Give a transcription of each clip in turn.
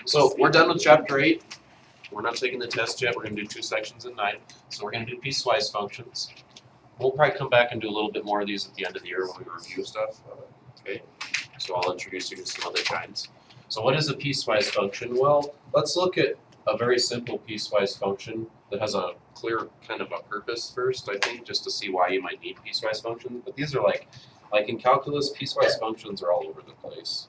So we're done with chapter 8. We're not taking the test yet. We're going to do 2 sections in 9. So we're going to do piecewise functions. We'll probably come back and do a little bit more of these at the end of the year when we review stuff. Okay. So I'll introduce you to some other kinds. So what is a piecewise function? Well, let's look at a very simple piecewise function that has a clear kind of a purpose first, I think, just to see why you might need piecewise functions. But these are like in calculus, piecewise functions are all over the place.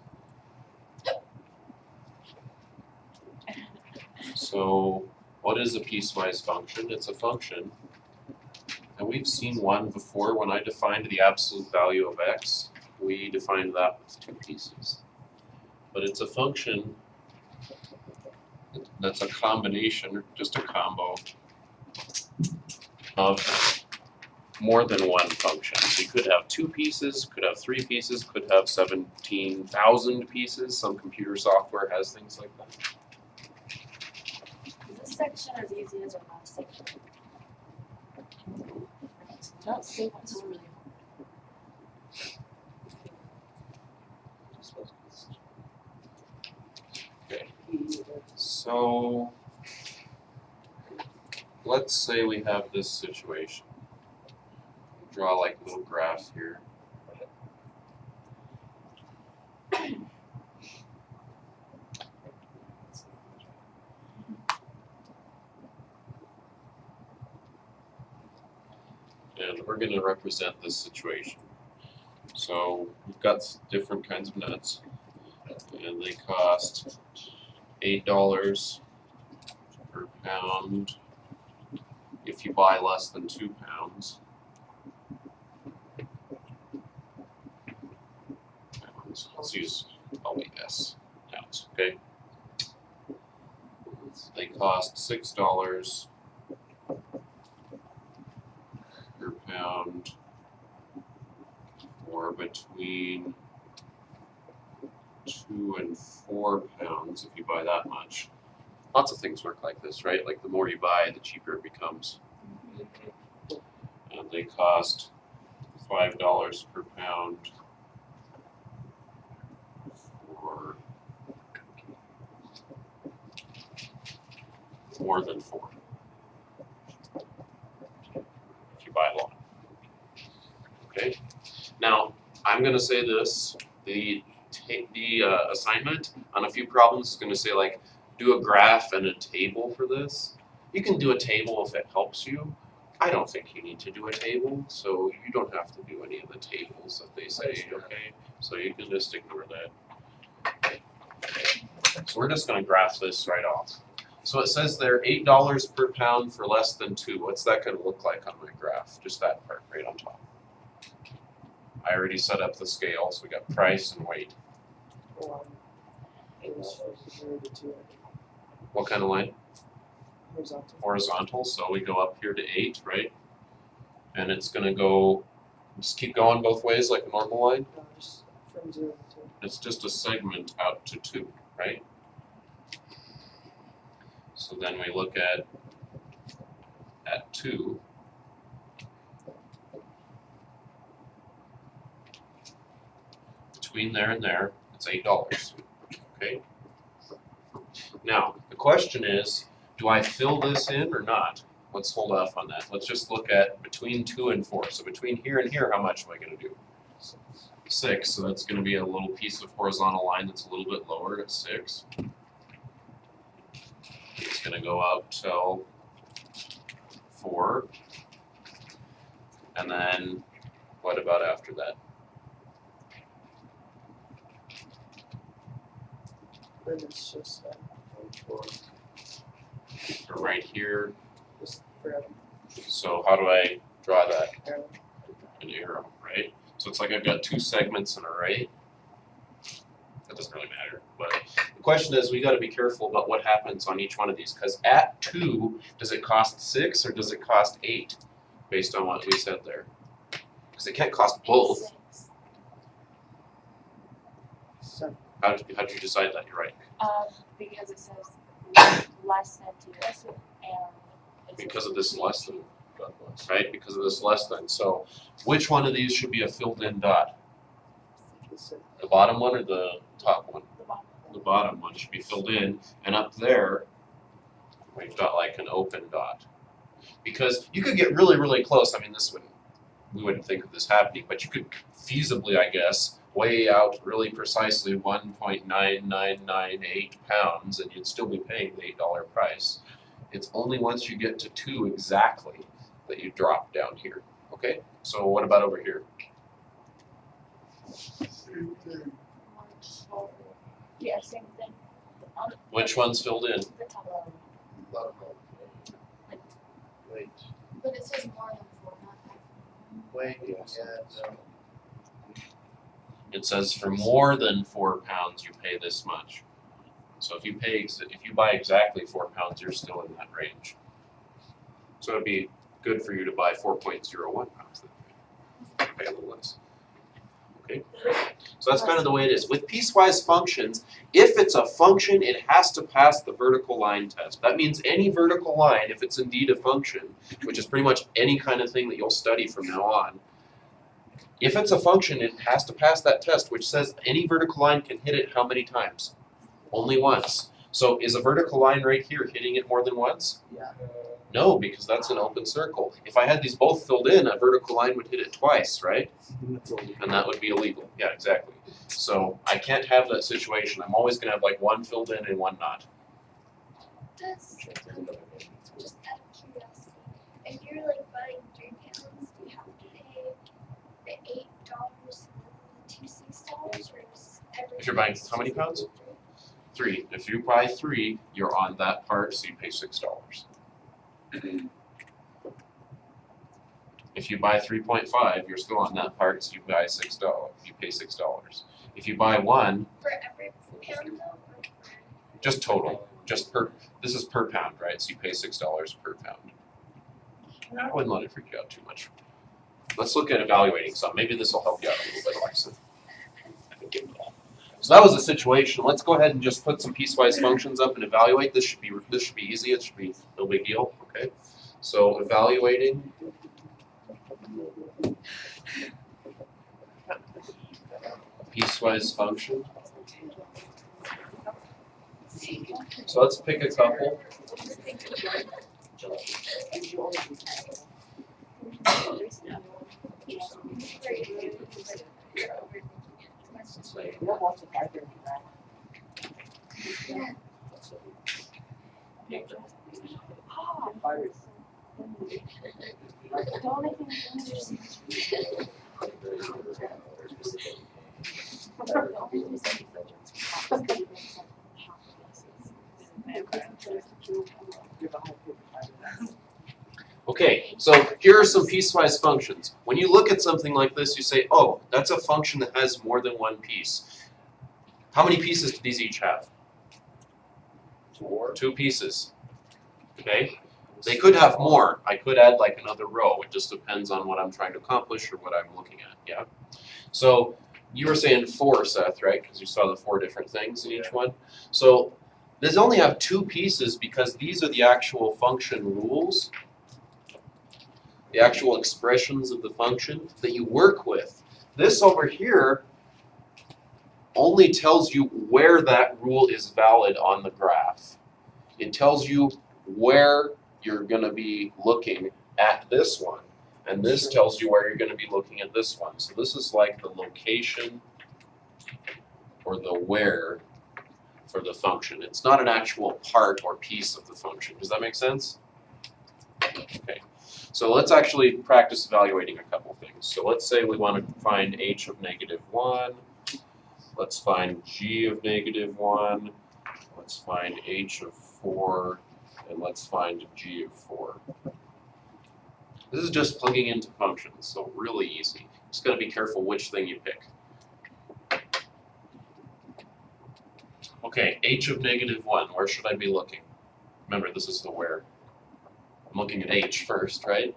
So what is a piecewise function? It's a function, and we've seen one before. When I defined the absolute value of x, we defined that with 2 pieces. But it's a function that's a combination, or just a combo, of more than one function. So you could have 2 pieces, could have 3 pieces, could have 17,000 pieces. Some computer software has things like that. Is this section as easy as our last section? Don't say what's really hard. Okay. So let's say we have this situation. Draw like a little graph here. And we're going to represent this situation. So we've got different kinds of nuts, and they cost $8 per pound if you buy less than 2 pounds. Let's use LES pounds, okay? They cost $6 per pound for between 2 and 4 pounds if you buy that much. Lots of things work like this, right? Like the more you buy, the cheaper it becomes. And they cost $5 per pound for more than 4. If you buy a lot. Okay? Now, I'm going to say this. The assignment on a few problems is going to say, like, do a graph and a table for this. You can do a table if it helps you. I don't think you need to do a table, so you don't have to do any of the tables that they say, okay? So you can just ignore that. So we're just going to graph this right off. So it says there $8 per pound for less than 2. What's that going to look like on my graph? Just that part right on top. I already set up the scale, so we got price and weight. What kind of line? Horizontal. Horizontal, so we go up here to 8, right? And it's going to go, just keep going both ways like a normal line? No, just from 0 to 2. It's just a segment out to 2, right? So then we look at 2. Between there and there, it's $8, okay? Now, the question is, do I fill this in or not? Let's hold off on that. Let's just look at between 2 and 4. So between here and here, how much am I going to do? 6, so that's going to be a little piece of horizontal line that's a little bit lower at 6. It's going to go out till 4. And then, what about after that? Then it's just Or right here. just forever. So how do I draw that? Arrow. An arrow, right? So it's like I've got 2 segments in a right. That doesn't really matter. But the question is, we got to be careful about what happens on each one of these, because at 2, does it cost 6 or does it cost 8, based on what we said there? Because it can't cost both. 7. How did you decide that? You're right. Because it says less than 2 and Because of this less than, right? Because of this less than. So which one of these should be a filled in dot? The bottom one or the top one? the bottom. The the bottom one should be filled in, and up there, we've got like an open dot. Because you could get really, really close. I mean, we wouldn't think of this happening, but you could feasibly, I guess, weigh out really precisely 1.9998 pounds, and you'd still be paying the $8 price. It's only once you get to 2 exactly that you drop down here. Okay? So what about over here? Yeah, same thing. Which one's filled in? The top one. Wait, But it says more than 4, not wait, Yes. yeah, no. It says for more than 4 pounds, you pay this much. So if you buy exactly 4 pounds, you're still in that range. So it'd be good for you to buy 4.01 pounds. Then pay a little less. Okay. So that's kind of the way it is. With piecewise functions, if it's a function, it has to pass the vertical line test. That means any vertical line, if it's indeed a function, which is pretty much any kind of thing that you'll study from now on, if it's a function, it has to pass that test, which says any vertical line can hit it how many times? Only once. So is a vertical line right here hitting it more than once? Yeah. No, because that's an open circle. If I had these both filled in, a vertical line would hit it twice, right? And that would be illegal. Yeah, exactly. So I can't have that situation. I'm always going to have like one filled in and one not. Does, just out of curiosity, if you're like buying 3 pounds, do you have to pay the $8 and the $6, or is every If you're buying how many pounds? 3. If you buy 3, you're on that part, so you pay $6. If you buy 3.5, you're still on that part, so you buy $6. You pay $6. If you buy 1, for every pound though, or for just total, just per. This is per pound, right? So you pay $6 per pound. I wouldn't let it freak you out too much. Let's look at evaluating some. Maybe this will help you out a little bit, Alexa. So that was the situation. Let's go ahead and just put some piecewise functions up and evaluate. This should be easy. It should be no big deal. Okay. So evaluating. Piecewise function. So let's pick a couple. Okay, so here are some piecewise functions. When you look at something like this, you say, oh, that's a function that has more than one piece. How many pieces do these each have? 2 pieces. Okay? They could have more. I could add like another row. It just depends on what I'm trying to accomplish or what I'm looking at. Yeah. So you were saying 4, Seth, right? Because you saw the 4 different things in each one. So these only have 2 pieces because these are the actual function rules, the actual expressions of the function that you work with. This over here only tells you where that rule is valid on the graph. It tells you where you're going to be looking at this one, and this tells you where you're going to be looking at this one. So this is like the location or the where for the function. It's not an actual part or piece of the function. Does that make sense? Okay. So let's actually practice evaluating a couple things. So let's say we want to find h of -1. Let's find g of -1. Let's find h of 4. And let's find g of 4. This is just plugging into functions, so really easy. Just got to be careful which thing you pick. Okay, h of -1. Where should I be looking? Remember, this is the where. I'm looking at h first, right?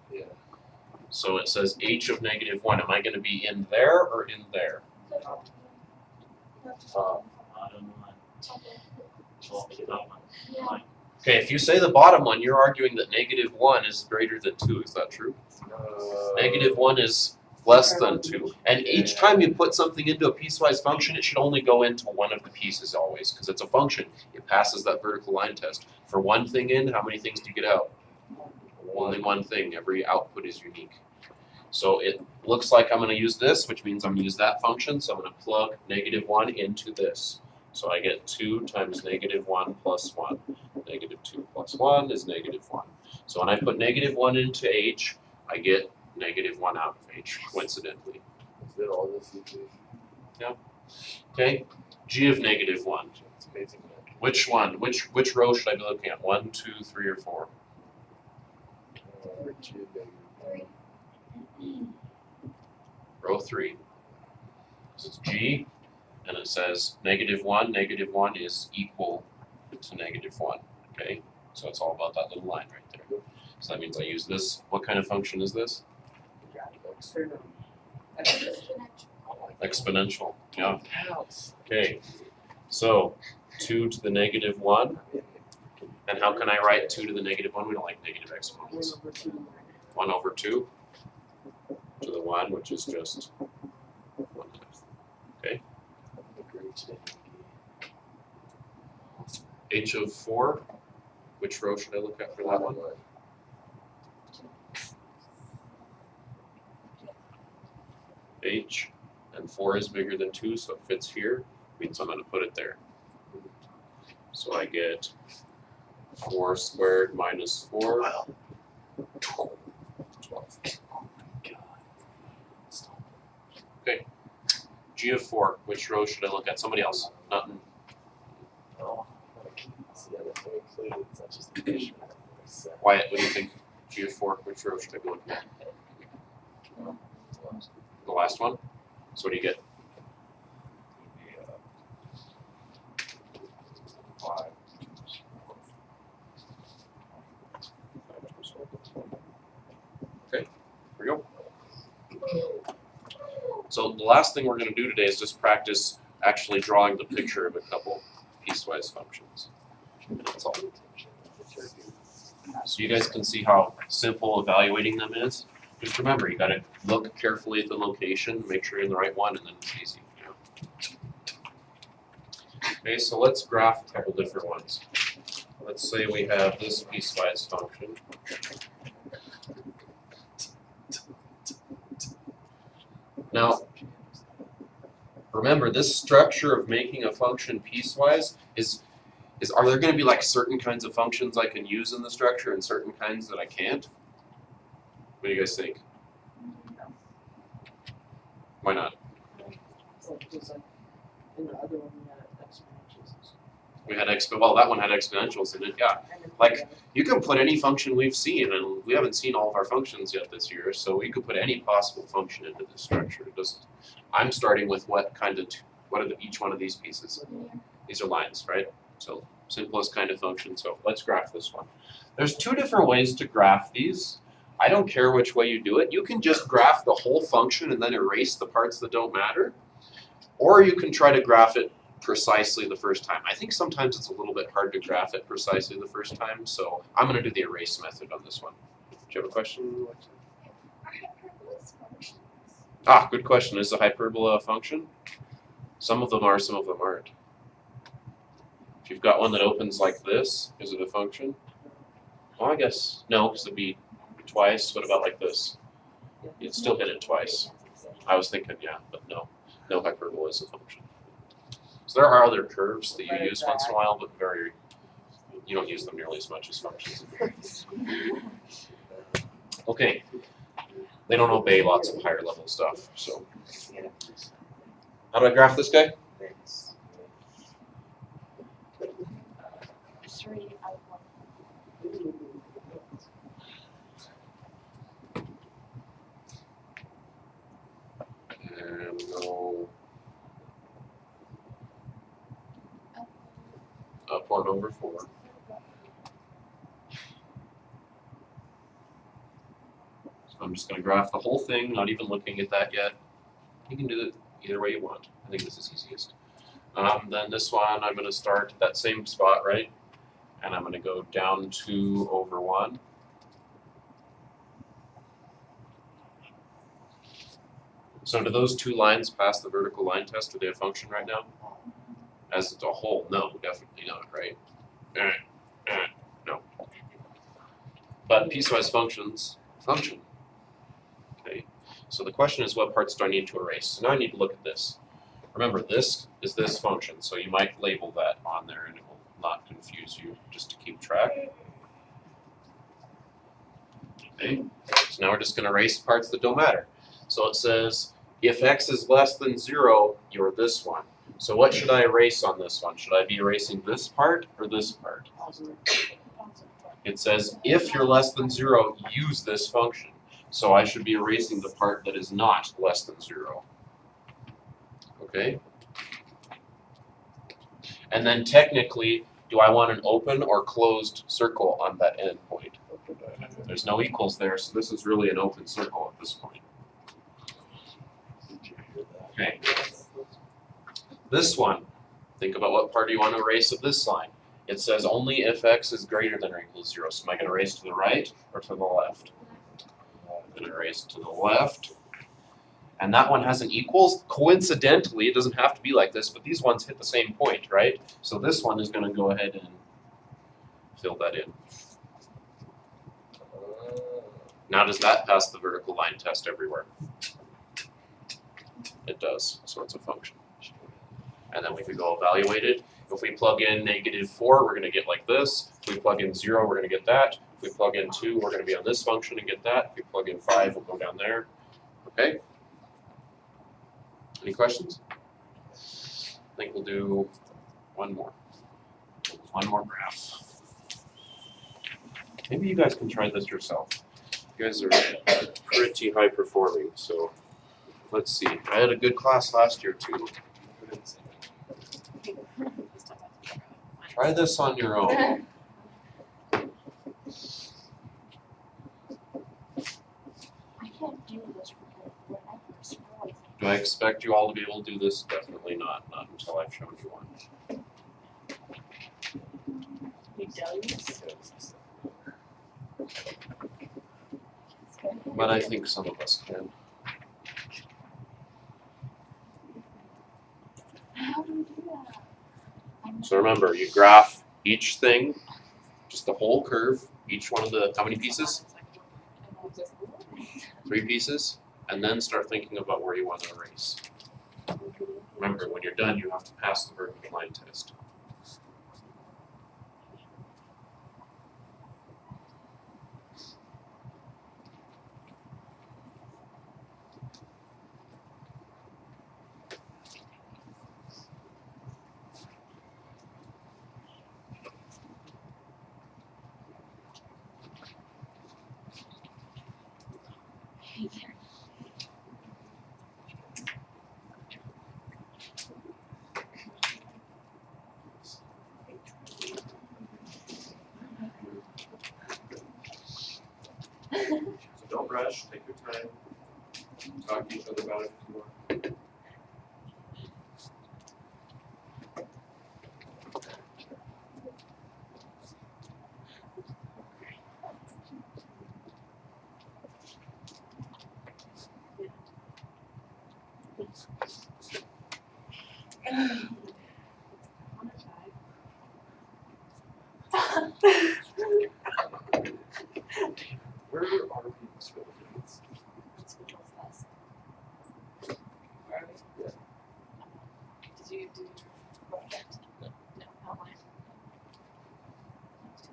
Yeah. So it says h of -1. Am I going to be in there or in there? Okay, if you say the bottom one, you're arguing that -1 is greater than 2. Is that true? -1 is less than 2. And each time you put something into a piecewise function, it should only go into one of the pieces always, because it's a function. It passes that vertical line test. For one thing in, how many things do you get out? Only one thing. Every output is unique. So it looks like I'm going to use this, which means I'm going to use that function. So I'm going to plug -1 into this. So I get 2 times -1 plus 1. -2 plus 1 is -1. So when I put -1 into H, I get -1 out of H, coincidentally. Is that all this equation? Okay? G of -1. It's amazing. Which one? Which row should I be looking at? 1, 2, 3, or 4? G of -1. Row 3. So it's G, and it says -1, -1 is equal to -1. Okay? So it's all about that little line right there. So that means I use this. What kind of function is this? Exponential. Yeah. Okay. So 2 to the -1. And how can I write 2 to the -1? We don't like negative exponents. 1 over 2 to the 1, which is just 1/2. Okay. H of 4. Which row should I look at for that one? H, and 4 is bigger than 2, so it fits here. Means I'm going to put it there. So I get 4 squared minus 4. 12. Okay. G of 4. Which row should I look at? Somebody else. Nothing. Wyatt, what do you think? G of 4. Which row should I be looking at? The last one? So what do you get? 5. Okay, here we go. So the last thing we're going to do today is just practice actually drawing the picture of a couple piecewise functions. And that's all. So you guys can see how simple evaluating them is. Just remember, you got to look carefully at the location, make sure you're in the right one, and then it's easy. Okay, so let's graph a couple different ones. Let's say we have this piecewise function. Now, remember, this structure of making a function piecewise is are there going to be like certain kinds of functions I can use in the structure and certain kinds that I can't? What do you guys think? Why not? In the other one, we had exponentials. We had well, that one had exponentials in it, yeah. Like, you can put any function we've seen, and we haven't seen all of our functions yet this year, so we could put any possible function into this structure. It doesn't. I'm starting with what are each one of these pieces? These are lines, right? So simplest kind of function. So let's graph this one. There's 2 different ways to graph these. I don't care which way you do it. You can just graph the whole function and then erase the parts that don't matter. Or you can try to graph it precisely the first time. I think sometimes it's a little bit hard to graph it precisely the first time, so I'm going to do the erase method on this one. Do you have a question? Are hyperbolas functions? Ah, good question. Is a hyperbola a function? Some of them are, some of them aren't. If you've got one that opens like this, is it a function? Well, I guess no, because it'd be twice. What about like this? You'd still hit it twice. I was thinking, yeah, but no. No hyperbola is a function. So there are other curves that you use once in a while, but you don't use them nearly as much as functions. Okay. They don't obey lots of higher level stuff, so. How do I graph this guy? And go up 1 over 4. So I'm just going to graph the whole thing, not even looking at that yet. You can do it either way you want. I think this is easiest. Then this one, I'm going to start at that same spot, right? And I'm going to go down 2 over 1. So do those two lines pass the vertical line test? Do they have function right now? As a whole, no, definitely not, right? No. But piecewise functions function. Okay. So the question is, what parts do I need to erase? So now I need to look at this. Remember, this is this function, so you might label that on there and it will not confuse you, just to keep track. Okay. So now we're just going to erase parts that don't matter. So it says, if x is less than 0, you're this one. So what should I erase on this one? Should I be erasing this part or this part? It says, if you're less than 0, use this function. So I should be erasing the part that is not less than 0. Okay? And then technically, do I want an open or closed circle on that end point? There's no equals there, so this is really an open circle at this point. Okay. This one, think about what part do you want to erase of this line. It says only if x is greater than or equals 0. So am I going to erase to the right or to the left? I'm going to erase to the left. And that one has an equals. Coincidentally, it doesn't have to be like this, but these ones hit the same point, right? So this one is going to go ahead and fill that in. Now does that pass the vertical line test everywhere? It does, so it's a function. And then we could go evaluate it. If we plug in -4, we're going to get like this. If we plug in 0, we're going to get that. If we plug in 2, we're going to be on this function and get that. If we plug in 5, we'll go down there. Okay? Any questions? I think we'll do one more. One more graph. Maybe you guys can try this yourself. You guys are pretty high performing, so let's see. I had a good class last year too. Try this on your own. I can't do this because Do I expect you all to be able to do this? Definitely not. Not until I've shown you one. But I think some of us can. How do we do that? So remember, you graph each thing, just the whole curve, each one of the, how many pieces? 3 pieces, and then start thinking about where you want to erase. Remember, when you're done, you have to pass the vertical line test. So don't rush, take your time, talk to each other about it if you want. Where are people's Philippines? Yeah. Did you do project? No, outline.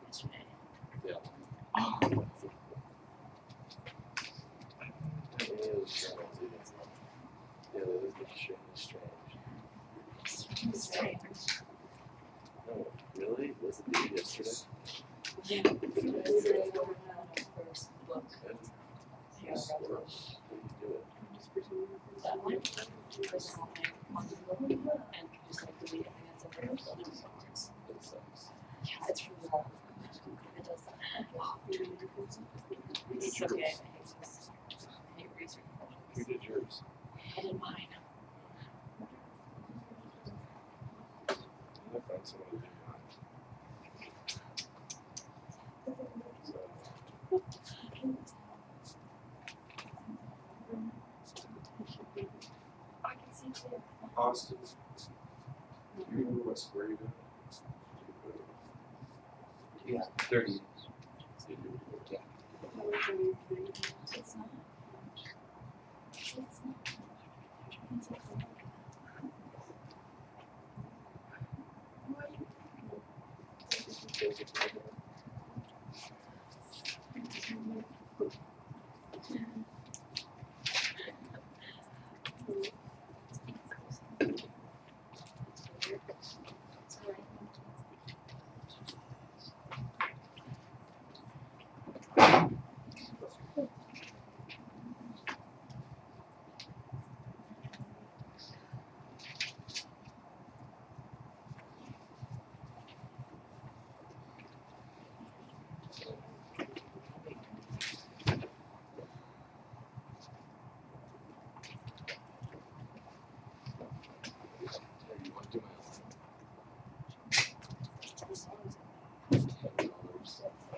Yesterday. Yeah. Yeah, that is extremely strange. Strange. No, really? Was it due yesterday? Yeah. First book. Yeah. Yes. What do you do it? That one. Personal thing on the book and just like delete everything that's in there. It sucks. Yeah, it's really long. It does that. It's okay. I hate this. I hate research Who projects. did yours? I did mine. I found someone who did mine. So, Austin? Do you remember what square you got? Yeah, 30. It's not. It's not. It's a color. You want to do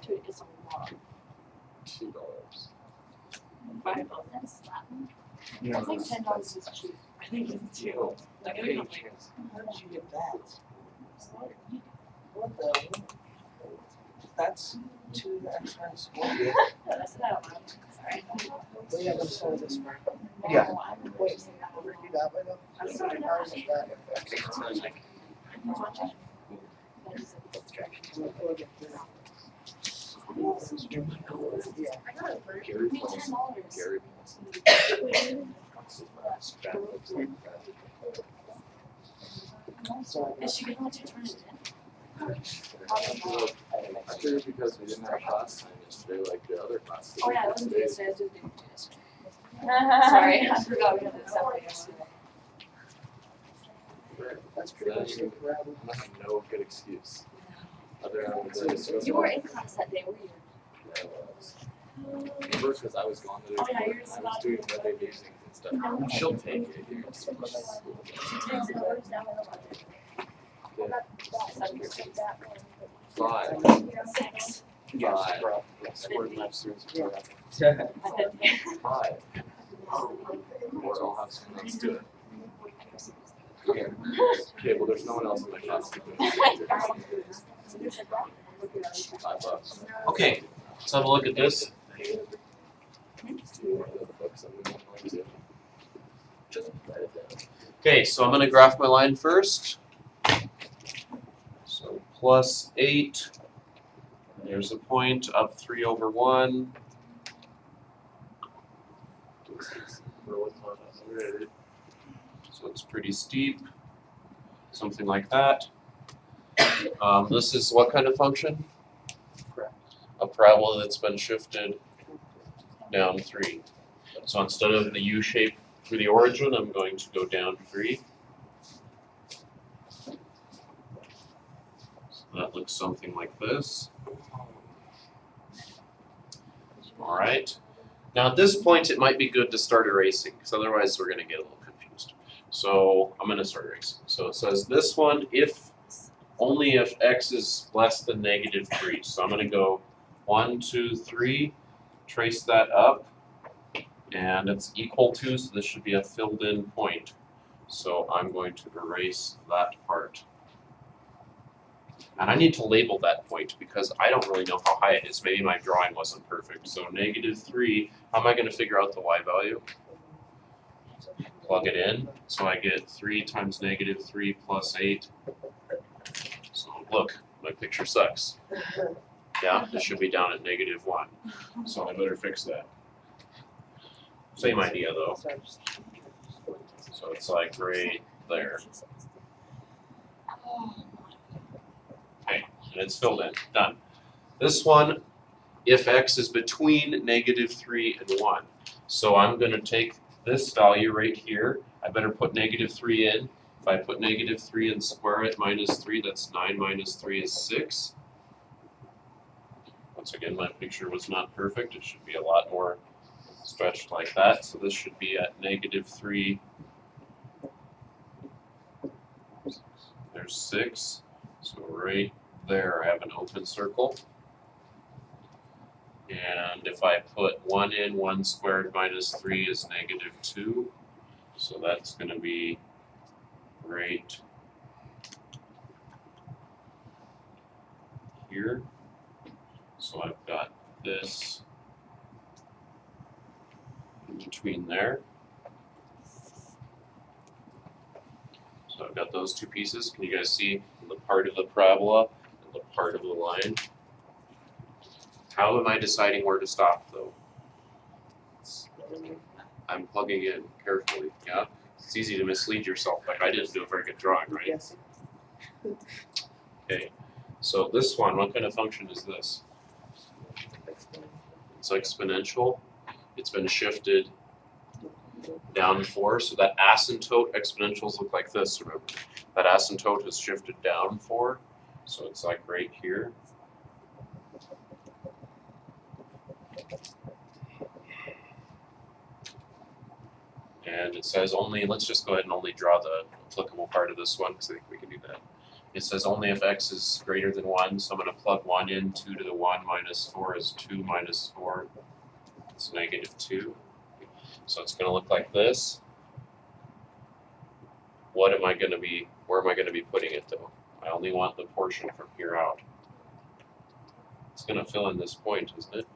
Dude, it's a lot. $2. $5. That's that one. Yeah. I think $10 is cheap. I think it's two. Like, I don't know, like, How did you get that? What the? That's 2x minus 1. no, that's not one. Sorry. Well, yeah, but so is this one. Yeah. No, I'm Wait, over do that way though? I'm So sorry, how does that affect? It's not like We'll plug it through. Yeah. I got it for Gary me Paulson. $10. Gary So Is she gonna let you turn it in? I figured because we didn't have class time yesterday like the other classes. Oh, yeah, it wasn't yesterday, I was doing it yesterday. Sorry, I forgot we had this up yesterday. that's pretty much the gravel. I have no good excuse. Other than this. You were in class that day, were you? First, because I was gone the day Oh, yeah, before, you're and I was doing weather musings and stuff. She'll take it here. She takes it. Five. 6. Five. Five. Or I'll have someone else do it. Okay, well, there's no one else in my class to do it. $5. Okay, let's have a look at this. Just write it down. Okay, so I'm gonna graph my line first. So plus 8. There's a point up 3/1. So it's pretty steep, something like that. This is what kind of function? A parabola that's been shifted down 3. So instead of the U shape for the origin, I'm going to go down 3. So that looks something like this. All right. Now at this point, it might be good to start erasing, because otherwise we're going to get a little confused. So I'm going to start erasing. So it says this one, only if x is less than -3. So I'm going to go 1, 2, 3, trace that up, and it's equal to, so this should be a filled in point. So I'm going to erase that part. And I need to label that point because I don't really know how high it is. Maybe my drawing wasn't perfect. So -3, how am I going to figure out the y value? Plug it in. So I get 3 times -3 plus 8. So look, my picture sucks. Yeah, it should be down at -1. So I better fix that. Same idea though. So it's like right there. Okay, and it's filled in. Done. This one, if x is between -3 and 1. So I'm going to take this value right here. I better put -3 in. If I put -3 and square it -3, that's 9 minus 3 is 6. Once again, my picture was not perfect. It should be a lot more stretched like that. So this should be at -3. There's 6. So right there, I have an open circle. And if I put 1 in, 1 squared minus 3 is -2. So that's going to be right here. So I've got this in between there. So I've got those two pieces. Can you guys see the part of the parabola and the part of the line? How am I deciding where to stop though? I'm plugging in carefully, yeah? It's easy to mislead yourself, like I didn't do a very good drawing, right? Yes. Okay, so this one, what kind of function is this? It's exponential. It's been shifted down 4, so that asymptote, exponentials look like this, remember? That asymptote has shifted down 4, so it's like right here. And it says only, let's just go ahead and only draw the applicable part of this one, because I think we can do that. It says only if x is greater than 1, so I'm going to plug 1 in, 2 to the 1 minus 4 is 2 minus 4, it's negative 2. So it's going to look like this. What am I going to be, where am I going to be putting it though? I only want the portion from here out. It's going to fill in this point, isn't it?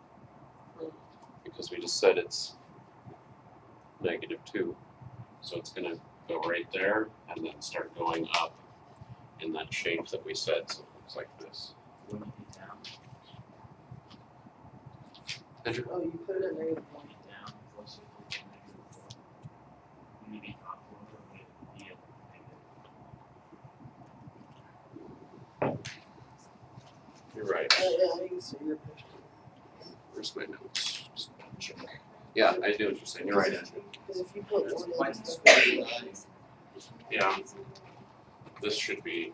Because we just said it's negative 2. So it's going to go right there and then start going up in that shape that we said. So it looks like this. Andrew? Oh, you put it at negative 1. You're right. Yeah, you can see your picture. Where's my notes? Just check. Yeah, I do what you're saying. You're right, Andrew. Because if you put It's 1 quite in, the Yeah. This should be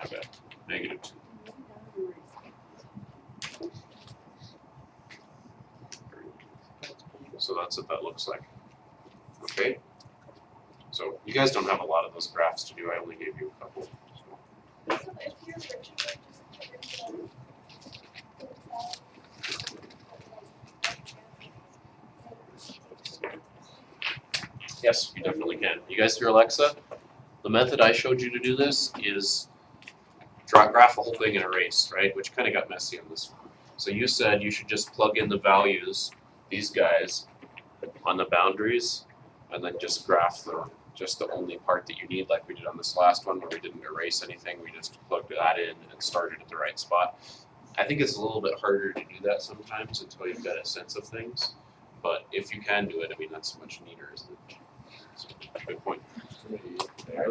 I bet negative 2. So that's what that looks like. Okay. So you guys don't have a lot of those graphs to do. I only gave you a couple. So if you're originally just Yes, you definitely can. You guys hear Alexa? The method I showed you to do this is graph the whole thing and erase, right? Which kind of got messy on this one. So you said you should just plug in the values, these guys, on the boundaries, and then just graph just the only part that you need, like we did on this last one where we didn't erase anything. We just plugged that in and started at the right spot. I think it's a little bit harder to do that sometimes until you've got a sense of things. But if you can do it, I mean, that's much neater, isn't it? So, good point. Yeah.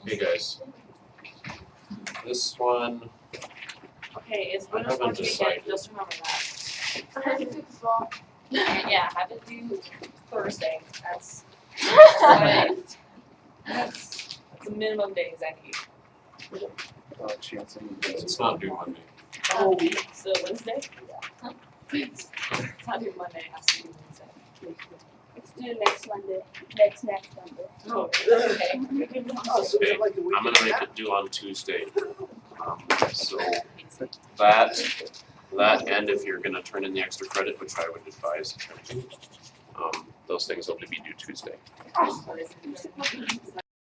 Hey guys, this one, Okay, it's I winter haven't sports weekend, decided. just remember that. Football. Yeah, have to do Thursday, that's the minimum days I need. it's not due Monday. Oh, So Wednesday? Huh? It's not due Monday, it has to be Wednesday. It's due next Monday. Next Monday. Oh, okay. oh, so Okay, it's like the weekend. I'm gonna make it due on Tuesday. So that and if you're gonna turn in the extra credit, which I would advise, those things will be due Tuesday. So it's-